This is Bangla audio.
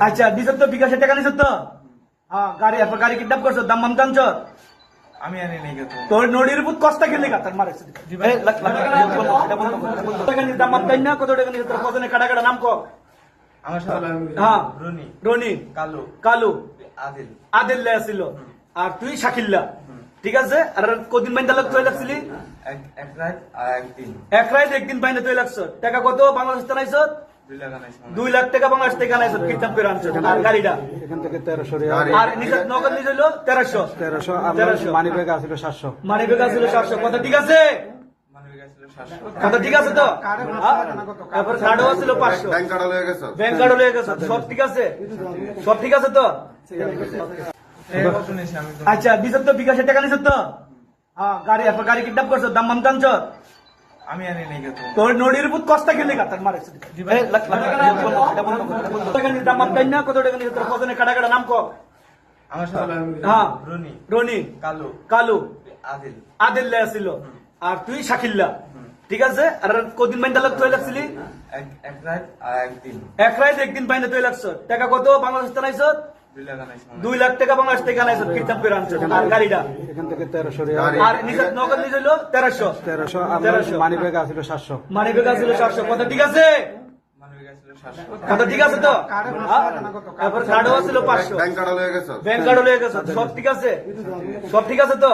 আচ্ছা দিছ তো বিকাশের টাকা নিছ তো? হ্যাঁ গাড়ি আপনার গাড়ি কিডন্যাপ করছো, দাম মাম জানছ? আমি আনি নাই গেতো তোর নড়ির উপর কষ্ট খেলে গা তার মারে টাকা নিয়ে দাম মাম তাই না? কত টাকা নিয়ে তোর কজনে কাটা কাটা নাম কো? আমার সাথে হ্যাঁ রনি রনি কালু কালু আদিল আদিল ছিল আর তুই শাকিল্লা, ঠিক আছে? আর কদিন বাইন্দা লোক তুই লাগছিলি? এক রাত আর একদিন এক রাত একদিন বাইন্দা তুই লাগছ। টাকা কত বাংলাদেশ টানাইছ? 2 লাখ আনাইছি 2 লাখ টাকা বাংলাদেশ থেকে আনাইছ, কিডন্যাপ করে আনছ। আর গাড়িটা এখান থেকে 1300 আর নিজের নগদ নিয়ে হইলো 1300 1300 মানি ব্যাগ আছিল 700 মানি ব্যাগ ছিল 700। কথা ঠিক আছে? মানবিক ছিল 700 কথা ঠিক আছে তো? তারপর কার্ডও ছিল 500, ব্যাংক কার্ড লয়ে গেছো ব্যাংক কার্ডও লয়ে গেছ। সব ঠিক আছে? সব ঠিক আছে তো? আচ্ছা দিছ তো বিকাশের টাকা নিছ তো? হ্যাঁ গাড়ি আপনার গাড়ি কিডন্যাপ করছো, দাম মাম জানছ? আমি আনি নাই গেতো তোর নড়ির উপর কষ্ট খেলে গা তার মারে টাকা নিয়ে দাম মাম তাই না? কত টাকা নিয়ে তোর কজনে কাটা কাটা নাম কো? আমার সাথে হ্যাঁ রনি রনি কালু কালু আদিল আদিল ছিল আর তুই শাকিল্লা, ঠিক আছে? আর কদিন বাইন্দা লোক তুই লাগছিলি? এক রাত আর একদিন এক রাত একদিন বাইন্দা তুই লাগছ। টাকা কত বাংলাদেশ টানাইছ? 2 লাখ আনাইছি 2 লাখ টাকা বাংলাদেশ থেকে আনাইছ, কিডন্যাপ করে আনছ। আর গাড়িটা এখান থেকে 1300 আর নিজের নগদ নিয়ে হইলো 1300 1300 মানি ব্যাগ আছিল 700 মানি ব্যাগ ছিল 700। কথা ঠিক আছে? মানবিক ছিল 700 কথা ঠিক আছে তো? তারপর কার্ডও ছিল 500, ব্যাংক কার্ড লয়ে গেছো ব্যাংক কার্ডও লয়ে গেছ। সব ঠিক আছে? সব ঠিক আছে তো?